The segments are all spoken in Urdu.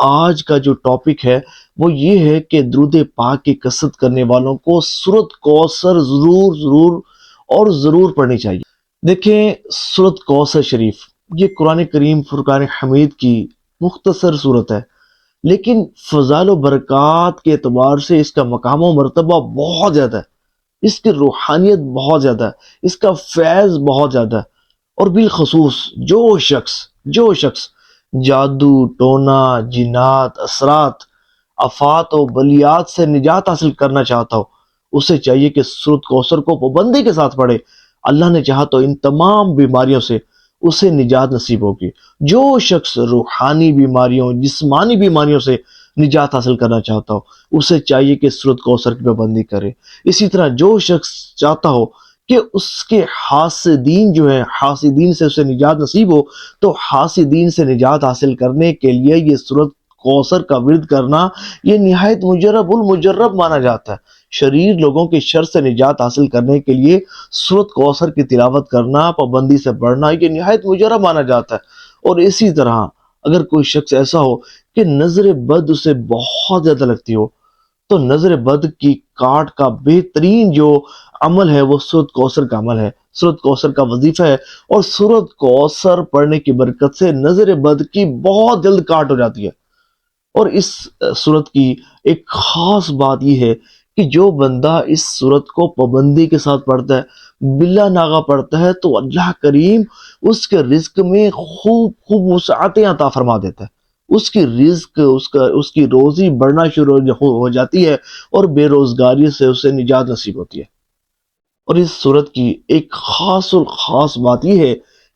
آج کا جو ٹاپک ہے وہ یہ ہے کہ درود پاک کی کثرت کرنے والوں کو سورۃ کوثر ضرور پڑھنی چاہیے۔ دیکھیں، سورۃ کوثر شریف یہ قرآن کریم فرقان حمید کی مختصر صورت ہے، لیکن فضائل و برکات کے اعتبار سے اس کا مقام و مرتبہ بہت زیادہ ہے، اس کی روحانیت بہت زیادہ ہے، اس کا فیض بہت زیادہ ہے۔ اور بالخصوص جو شخص جادو، ٹونا، جنات، اثرات، آفات و بلیات سے نجات حاصل کرنا چاہتا ہو، اسے چاہیے کہ سورۃ کوثر کو پابندی کے ساتھ پڑھے۔ اللہ نے چاہا تو ان تمام بیماریوں سے اسے نجات نصیب ہوگی۔ جو شخص روحانی بیماریوں، جسمانی بیماریوں سے نجات حاصل کرنا چاہتا ہو، اسے چاہیے کہ سورۃ کوثر کی پابندی کرے۔ اسی طرح جو شخص چاہتا ہو کہ اس کے حاسدین جو ہیں، حاسدین سے اسے نجات نصیب ہو، تو حاسدین سے نجات حاصل کرنے کے لیے یہ سورۃ کوثر کا ورد کرنا یہ نہایت المجرب مانا جاتا ہے۔ شریر لوگوں کے شر سے نجات حاصل کرنے کے لیے سورۃ کوثر کی تلاوت کرنا، پابندی سے پڑھنا یہ نہایت مجرب مانا جاتا ہے۔ اور اسی طرح اگر کوئی شخص ایسا ہو کہ نظر بد اسے بہت زیادہ لگتی ہو، تو نظر بد کی کاٹ کا بہترین جو عمل ہے وہ سورۃ کوثر کا عمل ہے، سورۃ کوثر کا وظیفہ ہے۔ اور سورۃ کوثر پڑھنے کی برکت سے نظر بد کی بہت جلد کاٹ ہو جاتی ہے۔ اور اس سورت کی ایک خاص بات یہ ہے کہ جو بندہ اس سورت کو پابندی کے ساتھ پڑھتا ہے، بلا ناغہ پڑھتا ہے، تو اللہ کریم اس کے رزق میں خوب وسعتیں عطا فرما دیتا ہے۔ اس کی رزق، اس کی روزی بڑھنا شروع ہو جاتی ہے، اور بے روزگاری سے اسے نجات نصیب ہوتی ہے۔ اور اس سورت کی ایک خاص بات یہ ہے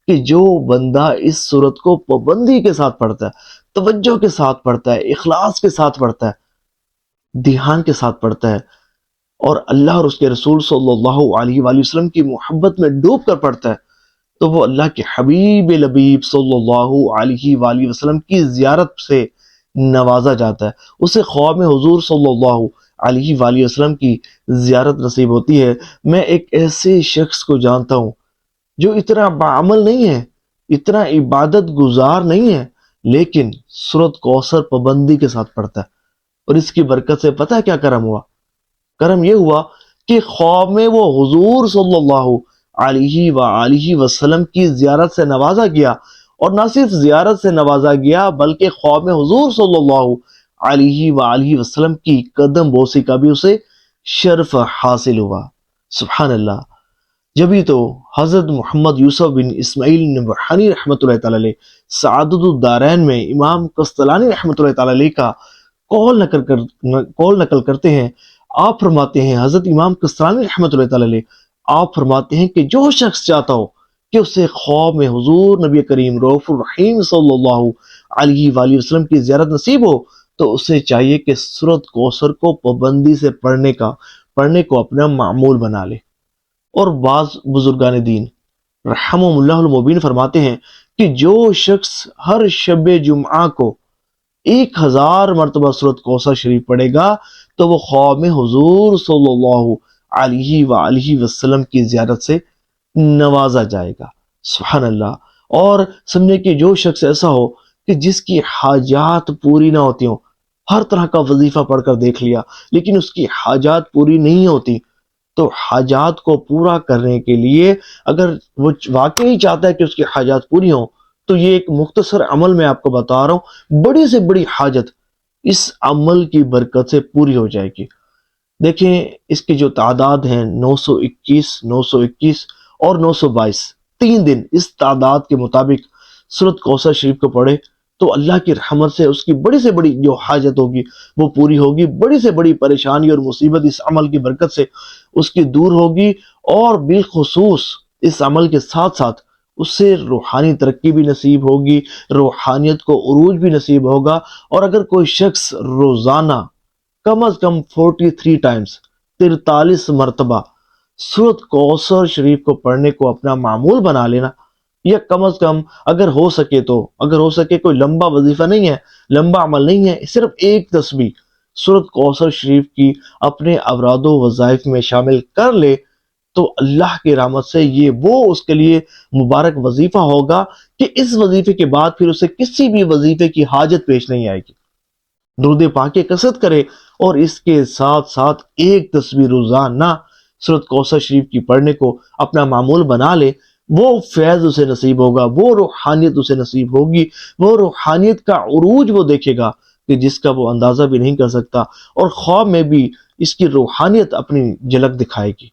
کہ جو بندہ اس سورت کو پابندی کے ساتھ پڑھتا ہے، توجہ کے ساتھ پڑھتا ہے، اخلاص کے ساتھ پڑھتا ہے، دھیان کے ساتھ پڑھتا ہے، اور اللہ اور اس کے رسول صلی اللہ علیہ وآلہ وسلم کی محبت میں ڈوب کر پڑھتا ہے، تو وہ اللہ کے حبیب لبیب صلی اللہ علیہ وآلہ وسلم کی زیارت سے نوازا جاتا ہے۔ اسے خواب میں حضور صلی اللہ علیہ وآلہ وسلم کی زیارت نصیب ہوتی ہے۔ میں ایک ایسے شخص کو جانتا ہوں جو اتنا بعمل نہیں ہے، اتنا عبادت گزار نہیں ہے، لیکن سورۃ کوثر پابندی کے ساتھ پڑھتا ہے۔ اور اس کی برکت سے پتہ ہے کیا کرم ہوا؟ کرم یہ ہوا کہ خواب میں وہ حضور صلی اللہ علیہ وآلہ وسلم کی زیارت سے نوازا گیا، اور نہ صرف زیارت سے نوازا گیا بلکہ خواب میں حضور صلی اللہ علیہ وآلہ وسلم کی قدم بوسی کا بھی اسے شرف حاصل ہوا۔ سبحان اللہ۔ جبھی تو حضرت محمد یوسف بن اسماعیل نبہانی رحمۃ اللہ تعالی علیہ سعادت الدارین میں امام قسطلانی رحمۃ اللہ تعالی علیہ کا قول نقل کرتے ہیں۔ آپ فرماتے ہیں، حضرت امام قسطلانی رحمۃ اللہ تعالی علیہ آپ فرماتے ہیں کہ جو شخص چاہتا ہو کہ اسے خواب میں حضور نبی کریم رؤوف الرحیم صلی اللہ علیہ وآلہ وسلم کی زیارت نصیب ہو، تو اسے چاہیے کہ سورۃ کوثر کو پابندی سے پڑھنے کو اپنا معمول بنا لے۔ اور بعض بزرگان دین رحمہم اللہ المبین فرماتے ہیں کہ جو شخص ہر شب جمعہ کو 1000 مرتبہ سورۃ کوثر شریف پڑھے گا، تو وہ خواب میں حضور صلی اللہ علیہ وآلہ وسلم کی زیارت سے نوازا جائے گا۔ سبحان اللہ۔ اور سمجھے کہ جو شخص ایسا ہو کہ جس کی حاجات پوری نہ ہوتی ہوں، ہر طرح کا وظیفہ پڑھ کر دیکھ لیا لیکن اس کی حاجات پوری نہیں ہوتی، تو حاجات کو پورا کرنے کے لیے اگر وہ واقعی چاہتا ہے کہ اس کی حاجات پوری ہوں، تو یہ ایک مختصر عمل میں آپ کو بتا رہا ہوں، بڑی سے بڑی حاجت اس عمل کی برکت سے پوری ہو جائے گی۔ دیکھیں، اس کی جو تعداد ہیں 921 اور 922، 3 دن اس تعداد کے مطابق سورۃ کوثر شریف کو پڑھے تو اللہ کی رحمت سے اس کی بڑی سے بڑی جو حاجت ہوگی وہ پوری ہوگی، بڑی سے بڑی پریشانی اور مصیبت اس عمل کی برکت سے اس کی دور ہوگی، اور بالخصوص اس عمل کے ساتھ ساتھ اس سے روحانی ترقی بھی نصیب ہوگی، روحانیت کو عروج بھی نصیب ہوگا۔ اور اگر کوئی شخص روزانہ کم از کم 43 ٹائمز 43 مرتبہ سورۃ کوثر شریف کو پڑھنے کو اپنا معمول بنا لینا، یا کم از کم اگر ہو سکے کوئی لمبا وظیفہ نہیں ہے، لمبا عمل نہیں ہے، صرف ایک تسبیح سورۃ کوثر شریف کی اپنے اوراد و وظائف میں شامل کر لے، تو اللہ کی رحمت سے یہ وہ اس کے لیے مبارک وظیفہ ہوگا کہ اس وظیفے کے بعد پھر اسے کسی بھی وظیفے کی حاجت پیش نہیں آئے گی۔ درود پاک کی کثرت کرے، اور اس کے ساتھ ساتھ ایک تصویر روزانہ سورۃ کوثر شریف کی پڑھنے کو اپنا معمول بنا لے، وہ فیض اسے نصیب ہوگا، وہ روحانیت اسے نصیب ہوگی، وہ روحانیت کا عروج وہ دیکھے گا کہ جس کا وہ اندازہ بھی نہیں کر سکتا، اور خواب میں بھی اس کی روحانیت اپنی جھلک دکھائے گی۔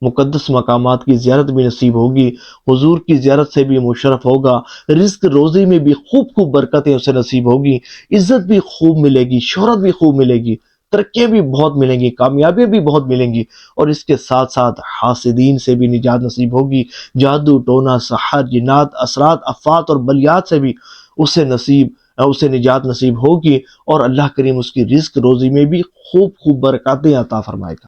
مقدس مقامات کی زیارت بھی نصیب ہوگی، حضور کی زیارت سے بھی مشرف ہوگا، رزق روزی میں بھی خوب خوب برکتیں اسے نصیب ہوگی، عزت بھی خوب ملے گی، شہرت بھی خوب ملے گی، ترقیاں بھی بہت ملیں گی، کامیابیاں بھی بہت ملیں گی، اور اس کے ساتھ ساتھ حاسدین سے بھی نجات نصیب ہوگی، جادو ٹونا سحر جنات اثرات افات اور بلیات سے بھی اسے نجات نصیب ہوگی، اور اللہ کریم اس کی رزق روزی میں بھی خوب خوب برکاتیں عطا فرمائے گا۔